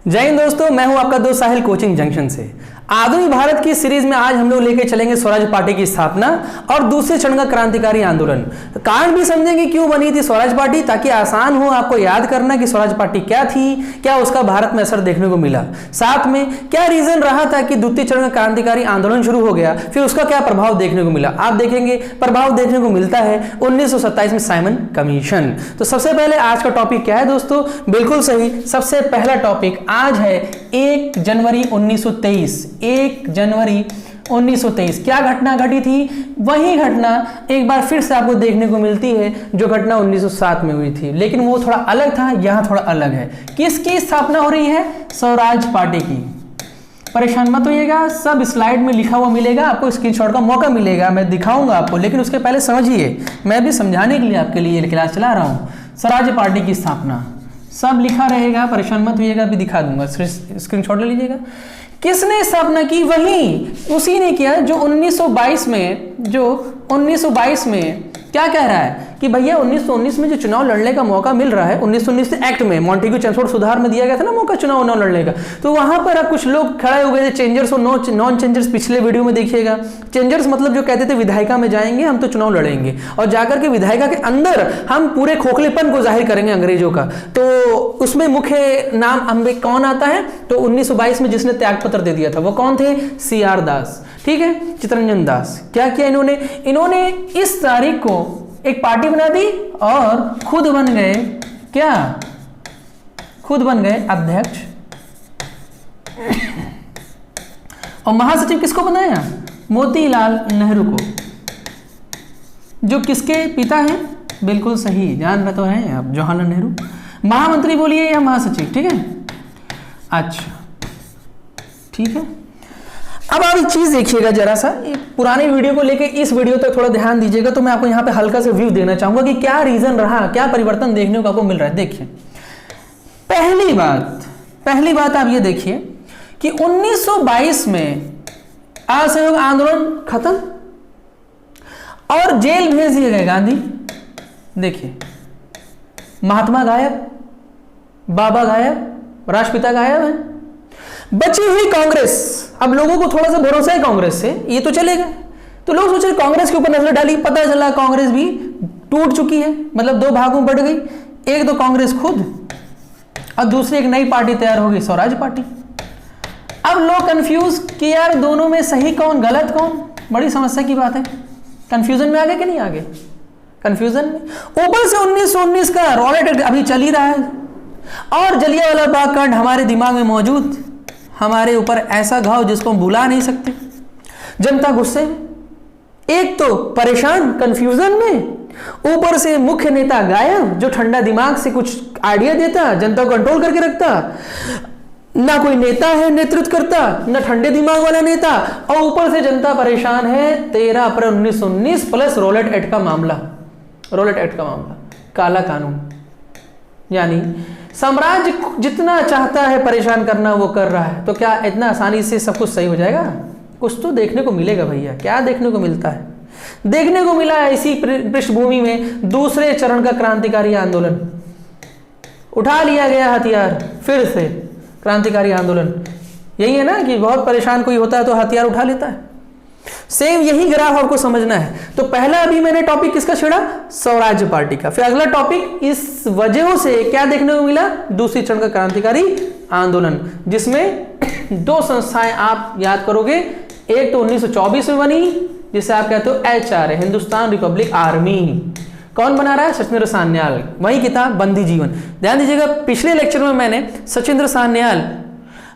जय हिंद दोस्तों, मैं हूं आपका दोस्त साहिल कोचिंग जंक्शन से। आधुनिक भारत की सीरीज में आज हम लोग लेके चलेंगे स्वराज पार्टी की स्थापना और दूसरे चरण का क्रांतिकारी आंदोलन। कारण भी समझेंगे क्यों बनी थी स्वराज पार्टी, ताकि आसान हो आपको याद करना कि स्वराज पार्टी क्या थी, क्या उसका भारत में असर देखने को मिला, साथ में क्या रीजन रहा था कि द्वितीय चरण का क्रांतिकारी आंदोलन शुरू हो गया, फिर उसका क्या प्रभाव देखने को मिला। आप देखेंगे प्रभाव देखने को मिलता है 1927 में साइमन कमीशन। तो सबसे पहले आज का टॉपिक क्या है दोस्तों? बिल्कुल सही, सबसे पहला टॉपिक आज है 1 जनवरी 1923। 1 जनवरी 1923 क्या घटना घटी थी? वही घटना एक बार फिर से आपको देखने को मिलती है जो घटना 1907 में हुई थी, लेकिन वो थोड़ा अलग था, यहां थोड़ा अलग है। किसकी स्थापना हो रही है? स्वराज पार्टी की। परेशान मत होइएगा, सब स्लाइड में लिखा हुआ मिलेगा, आपको स्क्रीनशॉट का मौका मिलेगा, मैं दिखाऊंगा आपको, लेकिन उसके पहले समझिए, मैं भी समझाने के लिए आपके लिए क्लास चला रहा हूं। स्वराज पार्टी की स्थापना सब लिखा रहेगा, परेशान मत होइएगा, अभी दिखा दूंगा, स्क्रीनशॉट ले लीजिएगा। किसने स्थापना की? वही उसी ने किया जो 1922 में क्या कह रहा है कि भैया 1919 में जो चुनाव लड़ने का मौका मिल रहा है, 1919 एक्ट में मॉन्टेग्यू चेम्सफोर्ड सुधार में दिया गया था ना मौका चुनाव लड़ने का, तो वहां पर अब कुछ लोग खड़े हो गए थे, चेंजर्स और नॉन चेंजर्स। पिछले वीडियो में देखिएगा, चेंजर्स मतलब जो कहते थे विधायिका में जाएंगे हम तो चुनाव लड़ेंगे और जाकर के विधायिका के अंदर हम पूरे खोखलेपन को जाहिर करेंगे अंग्रेजों का। तो उसमें मुख्य नाम हमें कौन आता है? तो 1922 में जिसने त्यागपत्र दे दिया था वो कौन थे? CR दास, ठीक है, चित्तरंजन दास। क्या किया इन्होंने इस तारीख को एक पार्टी बना दी और खुद बन गए क्या? खुद बन गए अध्यक्ष। और महासचिव किसको बनाया? मोतीलाल नेहरू को, जो किसके पिता हैं? बिल्कुल सही, जान रहे तो हैं आप, जवाहरलाल नेहरू। महामंत्री बोलिए या महासचिव, ठीक है? अच्छा, ठीक है। अब आप एक चीज देखिएगा जरा सा, पुराने वीडियो को लेके इस वीडियो तक थोड़ा ध्यान दीजिएगा, तो मैं आपको यहाँ पे हल्का से व्यू देना चाहूंगा कि क्या रीजन रहा, क्या परिवर्तन देखने को आपको मिल रहा है। देखिए, पहली बात आप ये देखिए कि 1922 में असहयोग आंदोलन खत्म और जेल भेज दिए गए गांधी। देखिए, महात्मा गायब, बाबा गायब, राष्ट्रपिता गायब है, बची हुई कांग्रेस। अब लोगों को थोड़ा सा भरोसा है कांग्रेस से, ये तो चलेगा, तो लोग सोच रहे कांग्रेस के ऊपर नजर डाली, पता चला कांग्रेस भी टूट चुकी है, मतलब दो भागों में बढ़ गई। एक तो कांग्रेस खुद और दूसरी एक नई पार्टी तैयार होगी, स्वराज पार्टी। अब लोग कंफ्यूज कि यार दोनों में सही कौन गलत कौन, बड़ी समस्या की बात है। कंफ्यूजन में आगे कि नहीं आगे? कंफ्यूजन में ऊपर से 1919 का रॉलेट अभी चल ही रहा है और जलियांवाला बाग कांड हमारे दिमाग में मौजूद, हमारे ऊपर ऐसा घाव जिसको हम भुला नहीं सकते। जनता गुस्से में, एक तो परेशान कंफ्यूजन में, ऊपर से मुख्य नेता गायब जो ठंडा दिमाग से कुछ आइडिया देता, जनता को कंट्रोल करके रखता, ना कोई नेता है नेतृत्व करता, ना ठंडे दिमाग वाला नेता, और ऊपर से जनता परेशान है। 13 अप्रैल 1919 प्लस रॉलेट एक्ट का मामला, काला कानून, यानी साम्राज्य जितना चाहता है परेशान करना वो कर रहा है। तो क्या इतना आसानी से सब कुछ सही हो जाएगा? कुछ तो देखने को मिलेगा भैया। क्या देखने को मिलता है? देखने को मिला है इसी पृष्ठभूमि में दूसरे चरण का क्रांतिकारी आंदोलन। उठा लिया गया हथियार, फिर से क्रांतिकारी आंदोलन। यही है ना कि बहुत परेशान कोई होता है तो हथियार उठा लेता है। सेम यही ग्राफ आपको समझना है। तो पहला अभी मैंने टॉपिक किसका छेड़ा? स्वराज पार्टी का। फिर अगला टॉपिक इस वजह से क्या देखने को मिला? दूसरी चरण का क्रांतिकारी आंदोलन, जिसमें दो संस्थाएं आप याद करोगे। एक तो 1924 में बनी, जिसे आप कहते हो HRA, हिंदुस्तान रिपब्लिक आर्मी। कौन बना रहा है? सचिंद्र सान्याल। वही किताब बंदी जीवन। ध्यान दीजिएगा, पिछले लेक्चर में मैंने सचिंद्र सान्याल,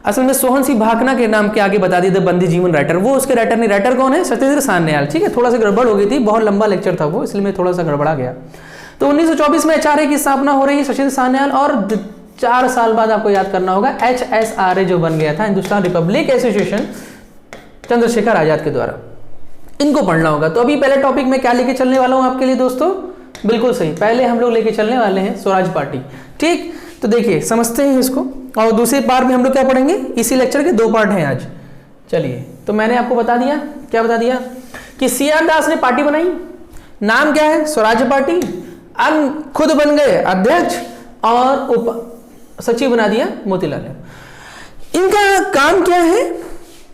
असल में सोहन सिंह भाकना के नाम के आगे बता दिए थे बंदी जीवन राइटर, वो उसके राइटर नहीं। राइटर कौन है? सचिंद्र सान्याल, ठीक है। थोड़ा सा गड़बड़ हो गई थी, बहुत लंबा लेक्चर था वो, इसलिए मैं थोड़ा सा गड़बड़ा गया। तो 1924 में HRA की स्थापना हो रही है, सचिंद्र सान्याल, और 4 साल बाद आपको याद करना होगा HSRA जो बन गया था, हिंदुस्तान रिपब्लिक एसोसिएशन, चंद्रशेखर आजाद के द्वारा। इनको पढ़ना होगा। तो अभी पहले टॉपिक में क्या लेके चलने वाला हूं आपके लिए दोस्तों? बिल्कुल सही, पहले हम लोग लेके चलने वाले हैं स्वराज पार्टी, ठीक। तो देखिए, समझते हैं इसको, और दूसरे पार्ट में हम लोग क्या पढ़ेंगे? इसी लेक्चर के 2 पार्ट हैं आज। चलिए, तो मैंने आपको बता दिया, क्या बता दिया कि CR दास ने पार्टी बनाई, नाम क्या है? स्वराज पार्टी। खुद बन गए अध्यक्ष और उप सचिव बना दिया मोतीलाल नेहरू। इनका काम क्या है?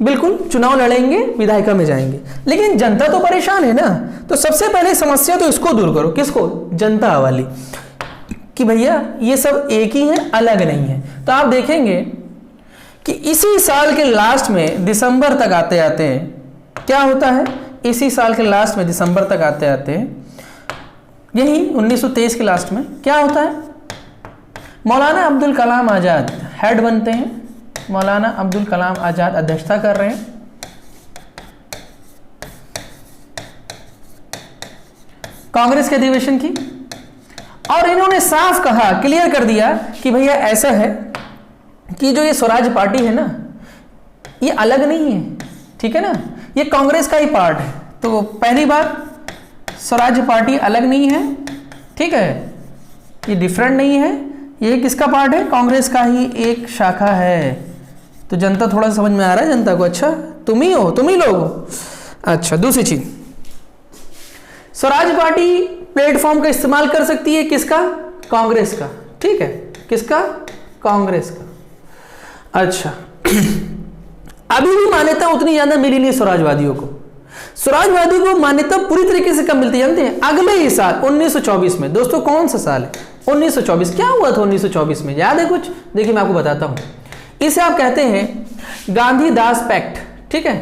बिल्कुल चुनाव लड़ेंगे, विधायिका में जाएंगे, लेकिन जनता तो परेशान है ना। तो सबसे पहले समस्या तो इसको दूर करो। किसको? जनता वाली, कि भैया ये सब एक ही है, अलग नहीं है। तो आप देखेंगे कि इसी साल के लास्ट में दिसंबर तक आते आते क्या होता है, इसी साल के लास्ट में दिसंबर तक आते आते यही 1923 के लास्ट में क्या होता है, मौलाना अब्दुल कलाम आज़ाद हेड बनते हैं। मौलाना अब्दुल कलाम आज़ाद अध्यक्षता कर रहे हैं। कांग्रेस के अधिवेशन की, और इन्होंने साफ कहा, क्लियर कर दिया कि भैया ऐसा है कि जो ये स्वराज पार्टी है ना, ये अलग नहीं है, ठीक है ना, ये कांग्रेस का ही पार्ट है। तो पहली बात, स्वराज पार्टी अलग नहीं है, ठीक है, ये डिफरेंट नहीं है, ये किसका पार्ट है? कांग्रेस का ही एक शाखा है। तो जनता थोड़ा समझ में आ रहा है जनता को, अच्छा तुम ही हो, तुम ही लोग हो। अच्छा, दूसरी चीज, स्वराज पार्टी प्लेटफॉर्म का इस्तेमाल कर सकती है, किसका? कांग्रेस का, ठीक है, किसका? कांग्रेस का। अच्छा अभी भी मान्यता उतनी ज्यादा मिली नहीं स्वराजवादियों को। स्वराजवादियों को मान्यता पूरी तरीके से कब मिलती है जानते हैं? अगले ही साल 1924 में। दोस्तों कौन सा साल है? 1924। क्या हुआ था 1924 में, याद है कुछ? देखिए मैं आपको बताता हूं। इसे आप कहते हैं गांधी-दास पैक्ट, ठीक है,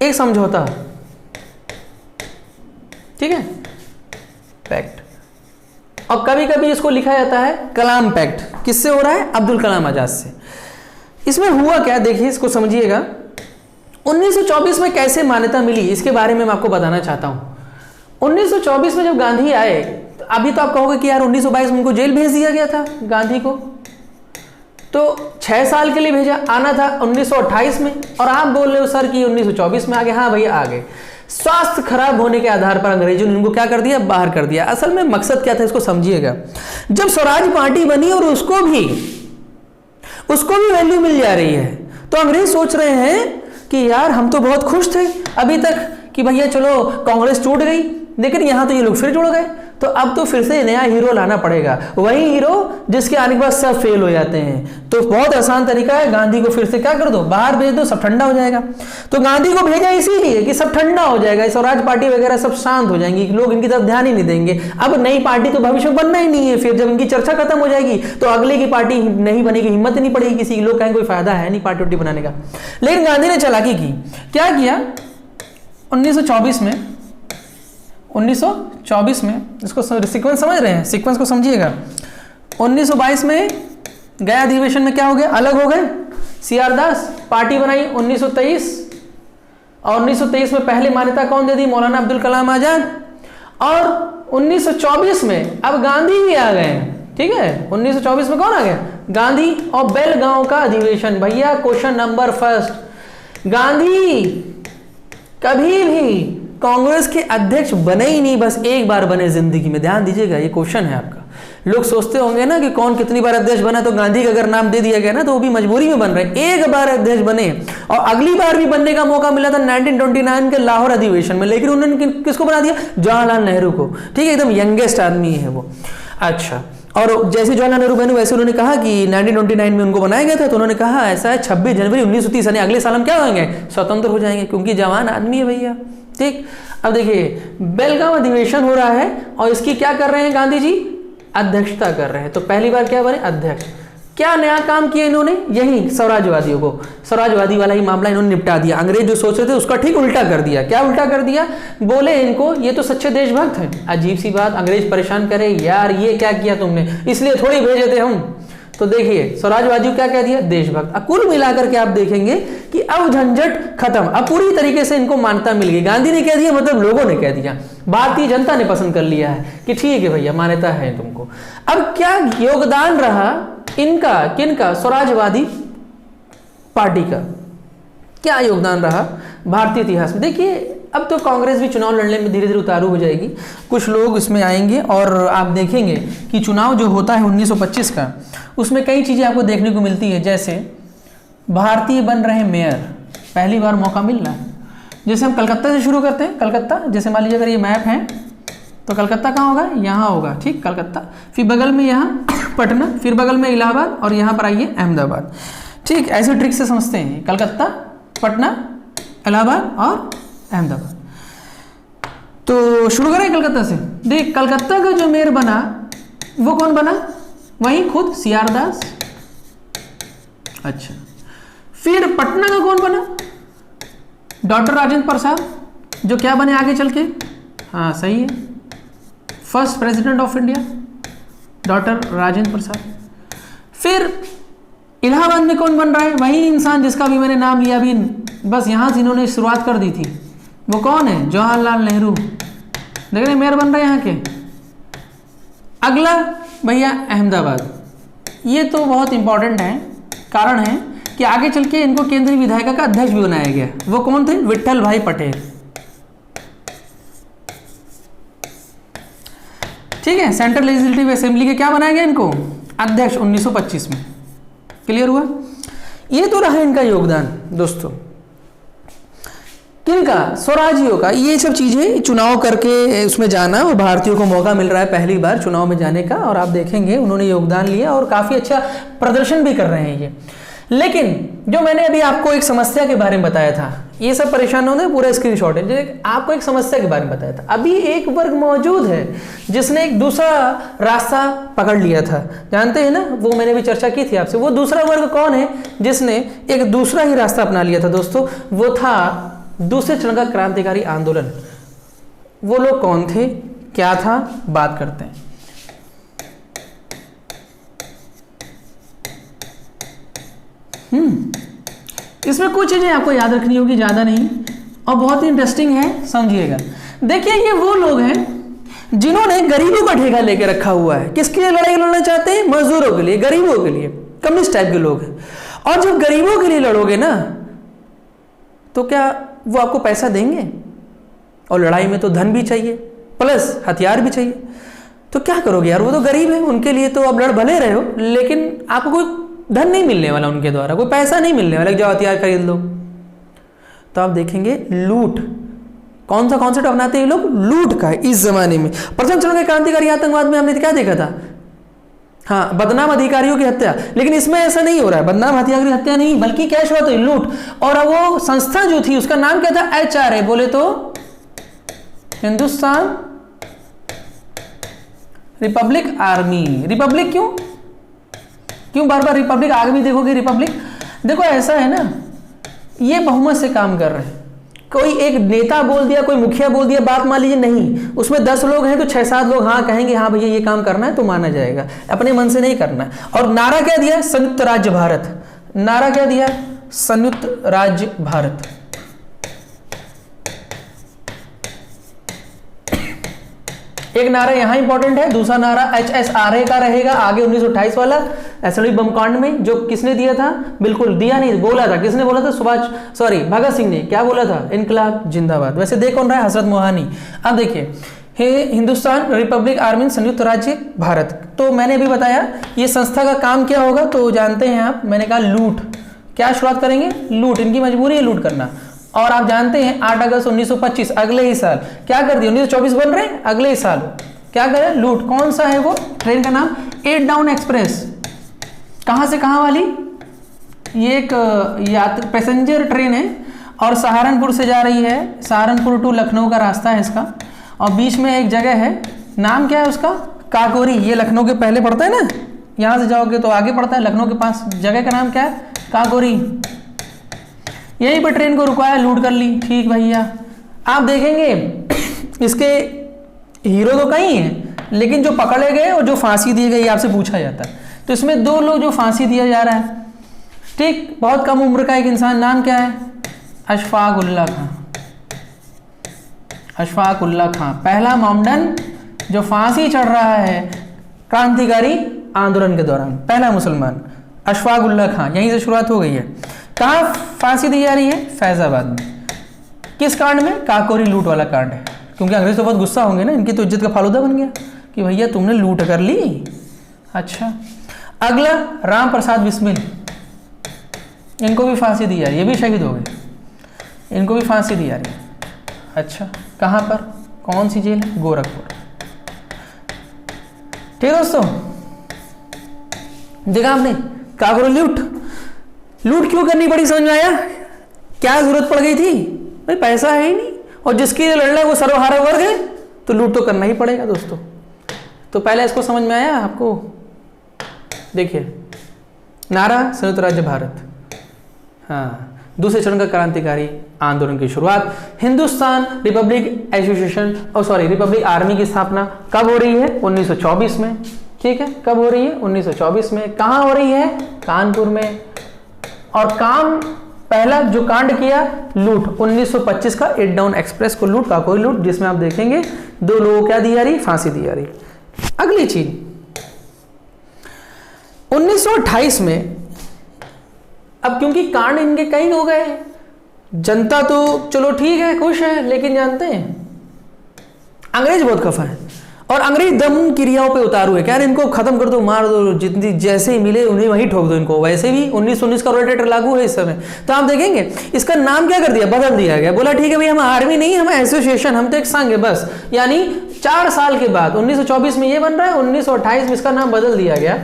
एक समझौता, ठीक है, पैक्ट। और कभी कभी इसको लिखा जाता है कलाम पैक्ट। किससे हो रहा है? अब्दुल कलाम आजाद से। इसमें हुआ क्या, देखिए इसको समझिएगा। 1924 में कैसे मान्यता मिली, इसके बारे में मैं आपको बताना चाहता हूं। 1924 में जब गांधी आए, तो अभी तो आप कहोगे कि यार 1922 में उनको जेल भेज दिया गया था गांधी को, तो 6 साल के लिए भेजा, आना था 1928 में, और आप बोल रहे हो सर कि 1924 में आ गए। हाँ भैया आ गए। स्वास्थ्य खराब होने के आधार पर अंग्रेजों ने उनको क्या कर दिया? बाहर कर दिया। असल में मकसद क्या था, इसको समझिएगा। जब स्वराज पार्टी बनी और उसको भी वैल्यू मिल जा रही है, तो अंग्रेज सोच रहे हैं कि यार हम तो बहुत खुश थे अभी तक कि भैया चलो कांग्रेस टूट गई, लेकिन यहां तो ये लोग फिर जुड़ गए, तो अब तो फिर से नया हीरो लाना पड़ेगा, वही हीरो जिसके आने के बाद सब फेल हो जाते हैं। तो बहुत आसान तरीका है, गांधी को फिर से क्या कर दो? बाहर भेज दो, सब ठंडा हो जाएगा। तो गांधी को भेजा इसीलिए कि सब ठंडा हो जाएगा, स्वराज पार्टी वगैरह सब शांत हो जाएंगी, लोग इनकी तरफ ध्यान ही नहीं देंगे। अब नई पार्टी तो भविष्य में बनना ही नहीं है, फिर जब इनकी चर्चा खत्म हो जाएगी तो अगले की पार्टी नहीं बनेगी, हिम्मत नहीं पड़ेगी किसी की, लोग कहेंगे कोई फायदा है नहीं पार्टी बनाने का। लेकिन गांधी ने चालाकी की, क्या किया? 1924 में, इसको सीक्वेंस समझ रहे हैं? सीक्वेंस को समझिएगा। 1922 में गया अधिवेशन में क्या हो गया? अलग हो गए। सीआर दास पार्टी बनाई 1923, और 1923 में पहले मान्यता कौन दे दी? मौलाना अब्दुल कलाम आजाद। और 1924 में अब गांधी भी आ गए, ठीक है। 1924 में कौन आ गया? गांधी। और बेलगांव का अधिवेशन। भैया क्वेश्चन नंबर फर्स्ट, गांधी कभी भी कांग्रेस के अध्यक्ष बने ही नहीं, बस एक बार बने जिंदगी में। ध्यान दीजिएगा, ये क्वेश्चन है आपका। लोग सोचते होंगे ना कि कौन कितनी बार अध्यक्ष बना, तो गांधी का अगर नाम दे दिया गया ना तो वो भी मजबूरी में बन रहे। एक बार अध्यक्ष बने, और अगली बार भी बनने का मौका मिला था 1929 के लाहौर अधिवेशन में, लेकिन उन्होंने किसको बना दिया? जवाहरलाल नेहरू को, ठीक है, एकदम यंगेस्ट आदमी है वो। अच्छा, और जैसे जवाहरलाल नेहरू बने वैसे उन्होंने कहा कि 1929 में उनको बनाया गया था, तो उन्होंने कहा ऐसा है 26 जनवरी 1930 यानी अगले साल हम क्या होंगे? स्वतंत्र हो जाएंगे, क्योंकि जवान आदमी है भैया, ठीक। अब देखिए बेलगांव अधिवेशन हो रहा है, और इसकी क्या कर रहे हैं गांधी जी? अध्यक्षता कर रहे हैं। तो पहली बार क्या बने? अध्यक्ष। क्या नया काम किया इन्होंने? यही स्वराजवादियों को, स्वराजवादी वाला ही मामला इन्होंने निपटा दिया। अंग्रेज जो सोच रहे थे उसका ठीक उल्टा कर दिया। क्या उल्टा कर दिया? बोले इनको ये तो सच्चे देशभक्त हैं। अजीब सी बात, अंग्रेज परेशान करे, यार ये क्या किया तुमने, इसलिए थोड़ी भेजे थे हम। तो देखिए स्वराजवादियों क्या कह दिया? देशभक्त। अब कुल मिलाकर के आप देखेंगे कि अब झंझट खत्म, अब पूरी तरीके से इनको मान्यता मिल गई। गांधी ने कह दिया मतलब लोगों ने कह दिया, भारतीय जनता ने पसंद कर लिया है कि ठीक है भैया मान्यता है तुमको। अब क्या योगदान रहा इनका, किनका? स्वराजवादी पार्टी का क्या योगदान रहा भारतीय इतिहास में? देखिए अब तो कांग्रेस भी चुनाव लड़ने में धीरे धीरे उतारू हो जाएगी, कुछ लोग इसमें आएंगे, और आप देखेंगे कि चुनाव जो होता है 1925 का, उसमें कई चीज़ें आपको देखने को मिलती है। जैसे भारतीय बन रहे मेयर, पहली बार मौका मिल रहा है। जैसे हम कलकत्ता से शुरू करते हैं, कलकत्ता जैसे मान लीजिए अगर ये मैप है तो कलकत्ता कहाँ होगा? यहाँ होगा, ठीक, कलकत्ता। फिर बगल में यहाँ पटना, फिर बगल में इलाहाबाद और यहाँ पर आइए अहमदाबाद। ठीक, ऐसे ट्रिक से समझते हैं, कलकत्ता, पटना, इलाहाबाद और अहमदाबाद। तो शुरू करें कलकत्ता से। देख, कलकत्ता का जो मेयर बना वो कौन बना? वही खुद CR दास। अच्छा, फिर पटना का कौन बना? डॉक्टर राजेंद्र प्रसाद, जो क्या बने आगे चल के? हाँ सही है, first president of India, doctor Rajendra Prasad. फिर इलाहाबाद में कौन बन रहा है? वही इंसान जिसका भी मैंने नाम लिया अभी, बस यहां से इन्होंने शुरुआत कर दी थी। वो कौन है? जवाहरलाल नेहरू। देख रहे मेयर बन रहे हैं यहाँ के। अगला भैया अहमदाबाद। ये तो बहुत इंपॉर्टेंट है, कारण है कि आगे चल के इनको केंद्रीय विधायिका का अध्यक्ष भी बनाया गया। वो कौन थे? विट्ठल भाई पटेल। ठीक है, सेंट्रल लेजिस्लेटिव असेंबली के क्या बनाया गया इनको? अध्यक्ष 1925 में। क्लियर हुआ? ये तो रहा इनका योगदान दोस्तों। किनका? स्वराज्यों का। ये सब चीजें चुनाव करके उसमें जाना, और भारतीयों को मौका मिल रहा है पहली बार चुनाव में जाने का, और आप देखेंगे उन्होंने योगदान लिया और काफी अच्छा प्रदर्शन भी कर रहे हैं ये। लेकिन जो मैंने अभी आपको एक समस्या के बारे में बताया था, ये सब परेशान होने पूरा स्क्रीनशॉट है, आपको एक समस्या के बारे में बताया था। अभी एक वर्ग मौजूद है जिसने एक दूसरा रास्ता पकड़ लिया था, जानते हैं ना, वो मैंने भी चर्चा की थी आपसे। वो दूसरा वर्ग कौन है जिसने एक दूसरा ही रास्ता अपना लिया था दोस्तों? वो था दूसरे चरण का क्रांतिकारी आंदोलन। वो लोग कौन थे, क्या था, बात करते हैं। इसमें कुछ चीजें आपको याद रखनी होगी, ज्यादा नहीं, और बहुत ही इंटरेस्टिंग है, समझिएगा। देखिए, ये वो लोग हैं जिन्होंने गरीबों का ठेका लेके रखा हुआ है। किसके लिए लड़ाई लड़ना चाहते हैं? मजदूरों के लिए, गरीबों के लिए, कम्युनिस्ट टाइप के लोग हैं। और जब गरीबों के लिए लड़ोगे ना, तो क्या वो आपको पैसा देंगे? और लड़ाई में तो धन भी चाहिए, प्लस हथियार भी चाहिए। तो क्या करोगे यार, वो तो गरीब है, उनके लिए तो आप लड़ भले रहे हो, लेकिन आपको कोई धन नहीं मिलने वाला उनके द्वारा, कोई पैसा नहीं मिलने वाला, जो हथियार खरीद लो। तो आप देखेंगे लूट, कौन सा कॉन्सेप्ट अपनाते हैं ये लोग? लूट का। इस जमाने में प्रथम चरण के क्रांतिकारी आतंकवाद में हमने क्या देखा था? हाँ, बदनाम अधिकारियों की हत्या। लेकिन इसमें ऐसा नहीं हो रहा है, बदनाम अधिकारी की हत्या नहीं, बल्कि क्या शुरुआत हुई? लूट। और वो संस्था जो थी उसका नाम क्या था? HRA। बोले तो हिंदुस्तान रिपब्लिक आर्मी। रिपब्लिक क्यों बार बार रिपब्लिक? आगे भी देखोगे रिपब्लिक। देखो ऐसा है ना, ये बहुमत से काम कर रहे हैं। कोई एक नेता बोल दिया, कोई मुखिया बोल दिया, बात मान लीजिए नहीं, उसमें 10 लोग हैं तो 6-7 लोग हाँ कहेंगे, हाँ भैया ये काम करना है, तो माना जाएगा। अपने मन से नहीं करना है। और नारा क्या दिया? संयुक्त राज्य भारत। नारा क्या दिया? संयुक्त राज्य भारत। एक नारा यहां इंपॉर्टेंट है, दूसरा नारा HSRA का रहेगा आगे 1928 वाला एसडी बम कांड में। जो किसने दिया था? बिल्कुल दिया नहीं, बोला था। किसने बोला था? भगत सिंह ने। क्या बोला था? इनकलाब जिंदाबाद। वैसे देख कौन रहा है? हजरत मोहानी। अब देखिए, हे हिंदुस्तान रिपब्लिक आर्मी संयुक्त राज्य भारत। तो मैंने भी बताया ये संस्था का काम क्या होगा, तो जानते हैं आप। मैंने कहा लूट। क्या शुरुआत करेंगे? लूट। इनकी मजबूरी है लूट करना। और आप जानते हैं 8 अगस्त 1925 अगले ही साल क्या कर दिया? 1924 बन रहे हैं, अगले ही साल क्या करें? लूट। कौन सा है वो ट्रेन का नाम? 8 डाउन एक्सप्रेस। कहां से कहां वाली? ये एक पैसेंजर ट्रेन है और सहारनपुर से जा रही है। सहारनपुर टू लखनऊ का रास्ता है इसका, और बीच में एक जगह है, नाम क्या है उसका? काकोरी। ये लखनऊ के पहले पड़ता है ना, यहां से जाओगे तो आगे पड़ता है, लखनऊ के पास। जगह का नाम क्या है? काकोरी। यहीं पर ट्रेन को रुकाया, लूट कर ली। ठीक भैया, आप देखेंगे इसके हीरो तो कई हैं, लेकिन जो पकड़े गए और जो फांसी दी गई आपसे पूछा जाता है। तो इसमें 2 लोग जो फांसी दिया जा रहा है, ठीक, बहुत कम उम्र का एक इंसान। नाम क्या है? अशफाक उल्ला खां। अशफाक उल्ला खां पहला मोमडन जो फांसी चढ़ रहा है क्रांतिकारी आंदोलन के दौरान, पहला मुसलमान अशफाक उल्ला खां। यहीं से शुरुआत हो गई है। कहाँ फांसी दी जा रही है? फैजाबाद में। किस कांड में? काकोरी लूट वाला कांड है। क्योंकि अंग्रेज तो बहुत गुस्सा होंगे ना, इनकी तो इज्जत का फालूदा बन गया कि भैया तुमने लूट कर ली। अच्छा, अगला राम प्रसाद बिस्मिल, इनको भी फांसी दी जा रही है, ये भी शहीद हो गए, इनको भी फांसी दी जा रही है। अच्छा, कहाँ पर? कौन सी जेल है? गोरखपुर। ठीक है दोस्तों, देखा आपने, क्या करो, लूट। लूट क्यों करनी पड़ी, समझ में आया? क्या जरूरत पड़ गई थी? भाई पैसा है ही नहीं, और जिसके लिए लड़ रहे वो सर्वहारा वर्ग है, तो लूट तो करना ही पड़ेगा दोस्तों। तो पहले इसको समझ में आया आपको? देखिए, नारा संयुक्त राज्य भारत, हाँ, दूसरे चरण का क्रांतिकारी आंदोलन की शुरुआत, Hindustan Republic association Republic army की स्थापना कब हो रही है? 1924 में। ठीक है, कब हो रही है? 1924 में। कहाँ हो रही है? कानपुर में। और काम पहला जो कांड किया, लूट, 1925 का 8 डाउन एक्सप्रेस को लूट, काकोरी लूट, जिसमें आप देखेंगे 2 लोगों को क्या दी जा रही? फांसी दी जा रही। अगली चीज, 1928 में, अब क्योंकि कांड इनके कई हो गए, जनता तो चलो ठीक है, खुश है, लेकिन जानते हैं अंग्रेज बहुत खफा है, और अंग्रेज दमन क्रियाओं पे उतारू है। क्या इनको खत्म कर दो, मार दो, जितनी जैसे ही मिले उन्हें वहीं ठोक दो इनको। वैसे भी 1919 का रोटेटर लागू है इस समय, तो आप देखेंगे इसका नाम क्या कर दिया? बदल दिया गया। बोला ठीक है भाई, हम आर्मी नहीं, हम एसोसिएशन, हम तो एक संघ है बस। यानी 4 साल के बाद 1924 में ये बन रहा है, 1928 में इसका नाम बदल दिया गया,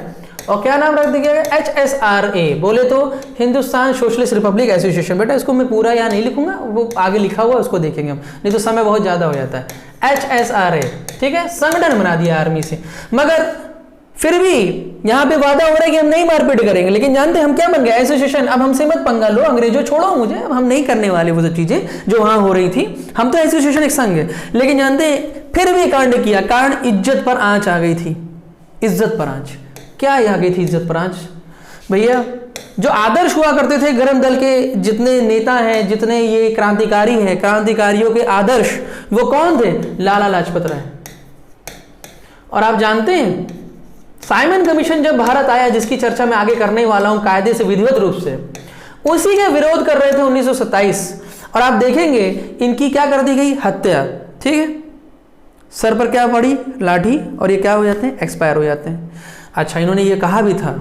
और क्या नाम रख दिया गया? HSRA, बोले तो हिंदुस्तान सोशलिस्ट रिपब्लिक एसोसिएशन। बेटा इसको मैं पूरा यहाँ नहीं लिखूंगा, वो आगे लिखा हुआ उसको देखेंगे हम, नहीं तो समय बहुत ज्यादा हो जाता है। HSRA, ठीक है, संगठन बना दिया आर्मी से। मगर फिर भी यहाँ पे वादा हो रहा है कि हम नहीं मारपीट करेंगे, लेकिन जानते हैं हम क्या बन गए? एसोसिएशन। अब हमसे मत पंगा लो, अंग्रेजों छोड़ो मुझे, अब हम नहीं करने वाले वो सब चीजें जो वहां हो रही थी, हम तो एसोसिएशन एक संघ है। लेकिन जानते हैं फिर भी कांड किया, कारण इज्जत पर आंच आ गई थी। इज्जत पर आंच, क्या आ गई थी इज्जत पर आंच? भैया जो आदर्श हुआ करते थे गरम दल के जितने नेता हैं, जितने ये क्रांतिकारी हैं, क्रांतिकारियों के आदर्श वो कौन थे? लाला लाजपत राय। और आप जानते हैं साइमन कमीशन जब भारत आया, जिसकी चर्चा मैं आगे करने वाला हूं कायदे से, विधिवत रूप से, उसी का विरोध कर रहे थे 1927। और आप देखेंगे इनकी क्या कर दी गई? हत्या। ठीक है, सर पर क्या पड़ी? लाठी, और ये क्या हो जाते हैं? एक्सपायर हो जाते हैं। अच्छा, इन्होंने ये कहा भी था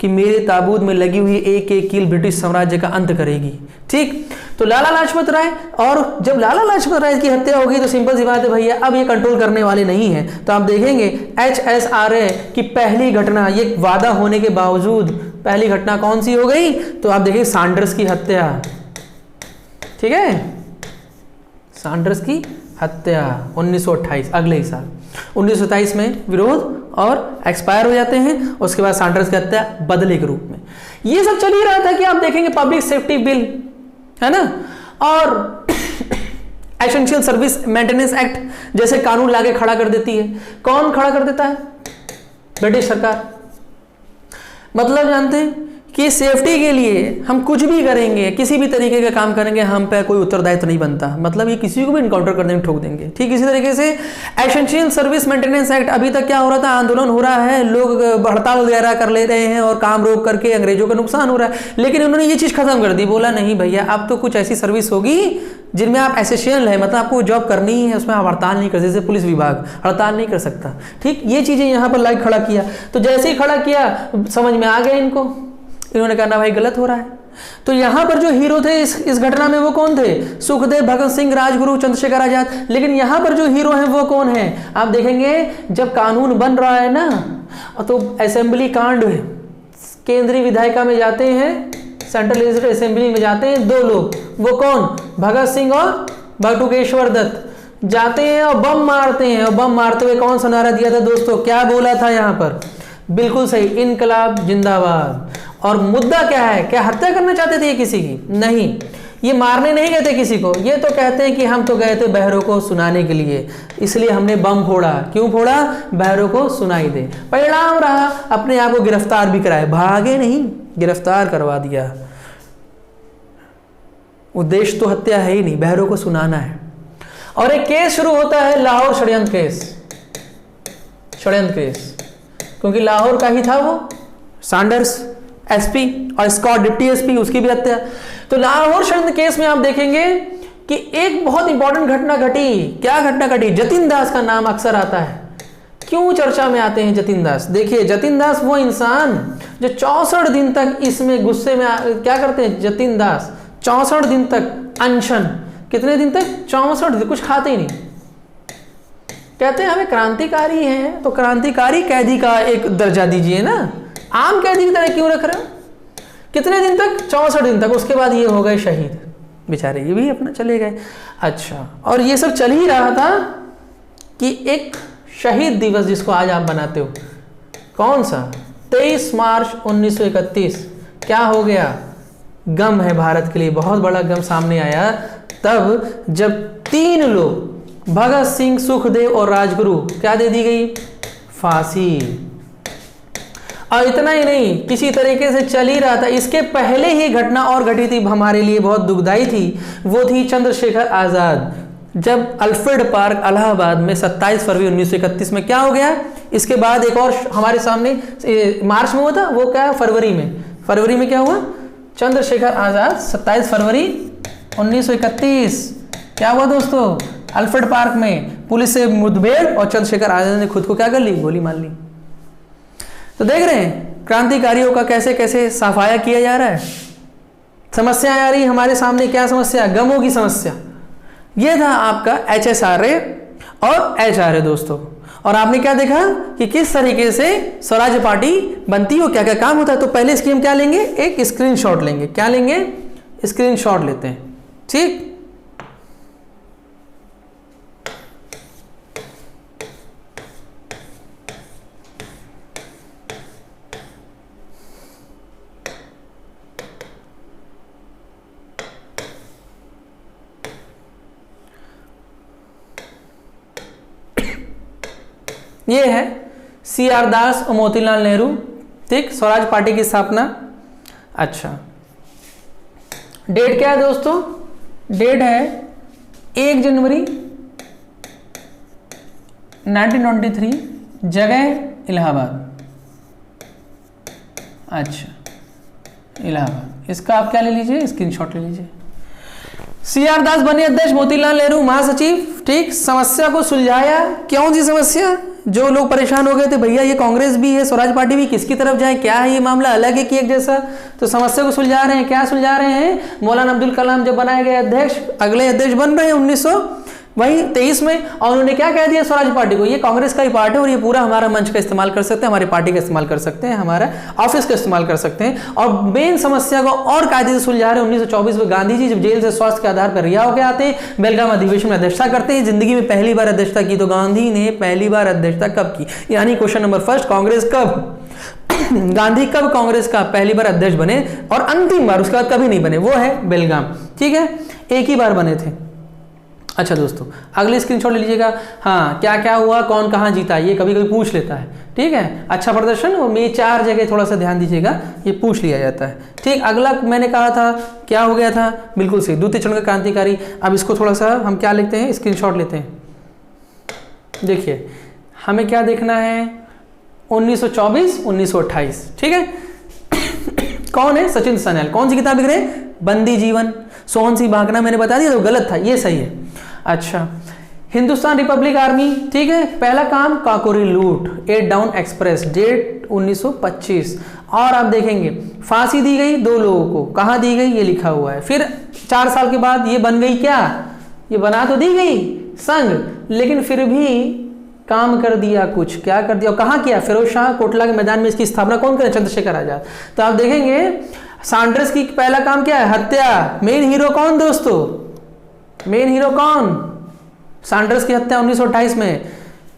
कि मेरे ताबूत में लगी हुई एक एक कील ब्रिटिश साम्राज्य का अंत करेगी। ठीक, तो लाला लाजपत राय, और जब लाला लाजपत राय की हत्या होगी तो सिंपल सी बात है भैया, अब ये कंट्रोल करने वाले नहीं है। तो आप देखेंगे HSRA की पहली घटना, ये वादा होने के बावजूद पहली घटना कौन सी हो गई? तो आप देखिए सैंडर्स की हत्या। ठीक है, सैंडर्स की हत्या 1928, अगले ही साल 1927 में विरोध और एक्सपायर हो जाते हैं। उसके बाद सैंडर्स की हत्या बदले के रूप में। ये सब चल ही रहा था कि आप देखेंगे पब्लिक सेफ्टी बिल, है ना, और एसेंशियल सर्विस मेंटेनेंस एक्ट जैसे कानून लाके खड़ा कर देती है। कौन खड़ा कर देता है? ब्रिटिश सरकार। मतलब जानते हैं कि सेफ्टी के लिए हम कुछ भी करेंगे, किसी भी तरीके का काम करेंगे, हम पे कोई उत्तरदायित्व नहीं बनता। मतलब ये किसी को भी इनकाउंटर कर देंगे, ठोक देंगे। ठीक इसी तरीके से एसेंशियल सर्विस मेंटेनेंस एक्ट, अभी तक क्या हो रहा था? आंदोलन हो रहा है, लोग हड़ताल वगैरह कर ले रहे हैं और काम रोक करके अंग्रेजों का नुकसान हो रहा है, लेकिन उन्होंने ये चीज खत्म कर दी। बोला नहीं भैया, अब तो कुछ ऐसी सर्विस होगी जिनमें आप एसेंशियल है, मतलब आपको जॉब करनी ही है, उसमें आप हड़ताल नहीं कर सकते। जैसे पुलिस विभाग हड़ताल नहीं कर सकता। ठीक, ये चीजें यहाँ पर लाइक खड़ा किया। तो जैसे ही खड़ा किया समझ में आ गया इनको, इन्होंने कहा ना भाई गलत हो रहा है। तो यहां पर जो हीरो थे इस घटना में वो कौन थे? सुखदेव, भगत सिंह, राजगुरु, चंद्रशेखर आजाद। लेकिन यहां पर जो हीरो हैं वो कौन है? आप देखेंगे जब कानून बन रहा है ना, तो असेंबली कांड केंद्रीय विधायिका में जाते हैं, सेंट्रल लेजिस्लेटिव असेंबली में जाते हैं 2 लोग। वो कौन? भगत सिंह और बटुकेश्वर दत्त जाते हैं और बम मारते हैं। और बम मारते हुए कौन सा नारा दिया था दोस्तों? क्या बोला था यहां पर? बिल्कुल सही, इनकलाब जिंदाबाद। और मुद्दा क्या है? क्या हत्या करना चाहते थे ये किसी की? नहीं, ये मारने नहीं गए थे किसी को। ये तो कहते हैं कि हम तो गए थे बहरों को सुनाने के लिए, इसलिए हमने बम फोड़ा। क्यों फोड़ा? बहरों को सुनाई दे। परिणाम रहा अपने आप को गिरफ्तार भी कराए, भागे नहीं, गिरफ्तार करवा दिया। उद्देश्य तो हत्या है ही नहीं, बहरों को सुनाना है। और एक केस शुरू होता है, लाहौर षड्यंत्र केस। षड्यंत्र केस क्योंकि लाहौर का ही था वो, सैंडर्स एसपी और स्कॉट डिप्टी एसपी, उसकी भी हत्या। तो लाहौर षड्यंत्र केस में आप देखेंगे कि एक बहुत इंपॉर्टेंट घटना घटी। क्या घटना घटी? जतिन दास का नाम अक्सर आता है। क्यों चर्चा में आते हैं जतिन दास? देखिए, जतिन दास वो इंसान जो 64 दिन तक इसमें गुस्से में क्या करते हैं? जतिन दास 64 दिन तक अनशन। कितने दिन तक? 64 दिन, कुछ खाते ही नहीं। कहते हैं हमें क्रांतिकारी हैं तो क्रांतिकारी कैदी का एक दर्जा दीजिए ना, आम कैदी की तरह क्यों रख रहे हो? कितने दिन तक? 64 दिन तक। उसके बाद ये हो गए शहीद बेचारे, ये भी अपना चले गए। अच्छा, और ये सब चल ही रहा था कि एक शहीद दिवस जिसको आज आप बनाते हो, कौन सा? 23 मार्च 1931। क्या हो गया? गम है भारत के लिए, बहुत बड़ा गम सामने आया तब जब 3 लोग, भगत सिंह, सुखदेव और राजगुरु, क्या दे दी गई? फांसी। और इतना ही नहीं, किसी तरीके से चल ही रहा था। इसके पहले ही घटना और घटी थी, हमारे लिए बहुत दुखदाई थी। वो थी चंद्रशेखर आजाद, जब अल्फ्रेड पार्क इलाहाबाद में 27 फरवरी 1931 में क्या हो गया। इसके बाद एक और हमारे सामने मार्च में हुआ था, वो क्या? फरवरी में। फरवरी में क्या हुआ? चंद्रशेखर आजाद 27 फरवरी 1931। क्या हुआ दोस्तों? अल्फ्रेड पार्क में पुलिस से मुठभेड़ और चंद्रशेखर आजाद ने खुद को क्या कर ली? गोली मार ली। तो देख रहे हैं क्रांतिकारियों का कैसे कैसे सफाया किया जा रहा है। समस्या आ रही हमारे सामने, क्या समस्या? गमों की समस्या। यह था आपका HSRA और HRA दोस्तों। और आपने क्या देखा कि किस तरीके से स्वराज पार्टी बनती हो, क्या क्या काम होता है। तो पहले इसकी हम क्या लेंगे? एक स्क्रीनशॉट लेंगे। क्या लेंगे? स्क्रीनशॉट लेते हैं, ठीक। ये है CR दास और मोतीलाल नेहरू, ठीक, स्वराज पार्टी की स्थापना। अच्छा, डेट क्या है दोस्तों? डेट है 1 जनवरी 1923, जगह इलाहाबाद। अच्छा, इलाहाबाद। इसका आप क्या ले लीजिए? स्क्रीनशॉट ले लीजिए। CR दास बने अध्यक्ष, मोतीलाल नेहरू महासचिव, ठीक। समस्या को सुलझाया। क्यों सी समस्या? जो लोग परेशान हो गए थे, भैया ये कांग्रेस भी है, स्वराज पार्टी भी, किसकी तरफ जाए, क्या है ये मामला, अलग है कि एक जैसा। तो समस्या को सुलझा रहे हैं। क्या सुलझा रहे हैं? मौलाना अब्दुल कलाम जब बनाए गए अध्यक्ष, अगले अध्यक्ष बन रहे हैं 1923 में, और उन्होंने क्या कह दिया स्वराज पार्टी को, ये कांग्रेस का ही पार्ट है और ये पूरा हमारा मंच का इस्तेमाल कर सकते हैं, हमारी पार्टी का इस्तेमाल कर सकते हैं, हमारा ऑफिस का इस्तेमाल कर सकते हैं। और मेन समस्या को और कायदे से सुलझा रहे हैं। 1924 में गांधी जी जब जेल से स्वास्थ्य के आधार पर रिहा होकर आते हैं, बेलगाम अधिवेशन में अध्यक्षता करते हैं। जिंदगी में पहली बार अध्यक्षता की। तो गांधी ने पहली बार अध्यक्षता कब की? यानी क्वेश्चन नंबर फर्स्ट, कांग्रेस कब गांधी कब कांग्रेस का पहली बार अध्यक्ष बने और अंतिम बार, उसके बाद कभी नहीं बने, वो है बेलगाम, ठीक है। एक ही बार बने थे। अच्छा दोस्तों, अगले स्क्रीनशॉट ले लीजिएगा। हाँ, क्या क्या हुआ, कौन कहाँ जीता, ये कभी कभी पूछ लेता है, ठीक है। अच्छा प्रदर्शन, और मैं 4 जगह थोड़ा सा ध्यान दीजिएगा, ये पूछ लिया जाता है, ठीक। अगला मैंने कहा था क्या हो गया था, बिल्कुल सही, द्वितीय चरण का क्रांतिकारी। अब इसको थोड़ा सा हम क्या लिखते हैं, स्क्रीनशॉट लेते हैं। देखिए हमें क्या देखना है, 1924 1928, ठीक है। कौन है? सचिन सनैल। कौन सी किताब लिख रहे हैं? बंदी जीवन। सोहन सिंह भागना मैंने बता दिया, तो गलत था, ये सही है। अच्छा, हिंदुस्तान रिपब्लिक आर्मी, ठीक है। पहला काम काकोरी लूट, 8 डाउन एक्सप्रेस, डेट 1925। और आप देखेंगे फांसी दी गई 2 लोगों को, कहाँ दी गई ये लिखा हुआ है। फिर 4 साल के बाद ये बन गई क्या, ये बना तो दी गई संघ, लेकिन फिर भी काम कर दिया कुछ, क्या कर दिया और कहाँ किया? फिरोज शाह कोटला के मैदान में इसकी स्थापना कौन करे? चंद्रशेखर आजाद। तो आप देखेंगे सैंडर्स की पहला काम क्या है? हत्या। मेन हीरो कौन दोस्तों? मेन हीरो कौन? सैंडर्स की हत्या 1928 में।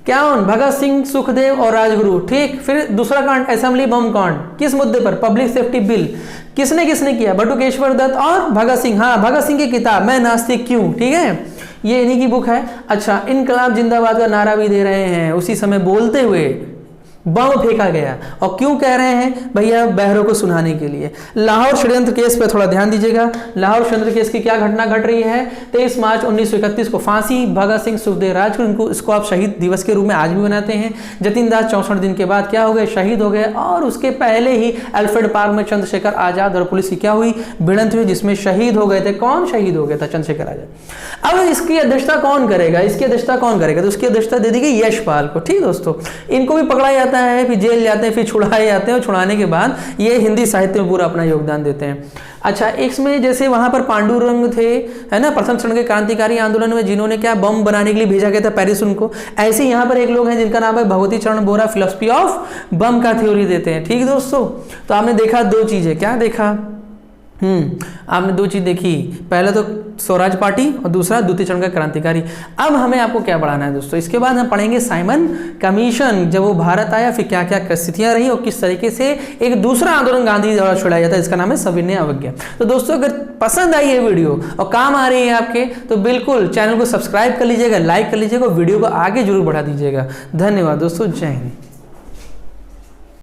क्या कौन? भगत सिंह, सुखदेव और राजगुरु, ठीक। फिर दूसरा कांड असेंबली बम कांड, किस मुद्दे पर? Public safety bill. किसने किसने किया? बटुकेश्वर दत्त और भगत सिंह। हाँ, भगत सिंह की किताब मैं नास्तिक क्यों, ठीक है, ये इन्हीं की बुक है। अच्छा, इनकलाब जिंदाबाद का नारा भी दे रहे हैं, उसी समय बोलते हुए बम फेंका गया। और क्यों कह रहे हैं भैया? बहरों को सुनाने के लिए। लाहौर षड्यंत्र केस पे थोड़ा ध्यान दीजिएगा। लाहौर षड्यंत्र केस की क्या घटना घट रही है? 23 मार्च 1931 को फांसी भगत सिंह, सुखदेव, राजगुरु, इसको आप शहीद दिवस के रूप में आज भी मनाते हैं। जतिन दास 64 दिन के बाद क्या हो गए? शहीद हो गए। और उसके पहले ही अल्फ्रेड पार्क में चंद्रशेखर आजाद और पुलिस की क्या हुई? भिड़ंत हुई, जिसमें शहीद हो गए थे। कौन शहीद हो गया था? चंद्रशेखर आजाद। अब इसकी अध्यक्षता कौन करेगा? इसकी अध्यक्षता कौन करेगा? तो उसकी अध्यक्षता दे दी गई यशपाल को, ठीक दोस्तों। इनको भी पकड़ा जाता जाता है, फिर जेल जाते हैं, फिर छुड़ाए जाते हैं और छुड़ाने के बाद ये हिंदी साहित्य में पूरा अपना योगदान देते हैं। अच्छा, इसमें जैसे वहाँ पर पांडुरंग थे, है ना, प्रथम श्रेणी के क्रांतिकारी आंदोलन में जिन्होंने क्या बम बनाने के लिए भेजा गया था पेरिस उनको, ऐसे यहाँ पर एक लोग हैं जिनका नाम है भगवती चरण बोरा, फिलोसफी ऑफ बम का थ्योरी देते हैं। ठीक दोस्तों, तो आपने देखा दो चीजें, क्या देखा, आपने दो चीज देखी, पहला तो स्वराज पार्टी और दूसरा द्वितीय चरण का क्रांतिकारी। अब हमें आपको क्या पढ़ाना है दोस्तों, इसके बाद हम पढ़ेंगे साइमन कमीशन, जब वो भारत आया फिर क्या क्या स्थितियां रही और किस तरीके से एक दूसरा आंदोलन गांधी द्वारा छुड़ाया जाता है, इसका नाम है सविनय अवज्ञा। तो दोस्तों अगर पसंद आई है वीडियो और काम आ रही है आपके, तो बिल्कुल चैनल को सब्सक्राइब कर लीजिएगा, लाइक कर लीजिएगा, वीडियो को आगे जरूर बढ़ा दीजिएगा। धन्यवाद दोस्तों, जय हिंद।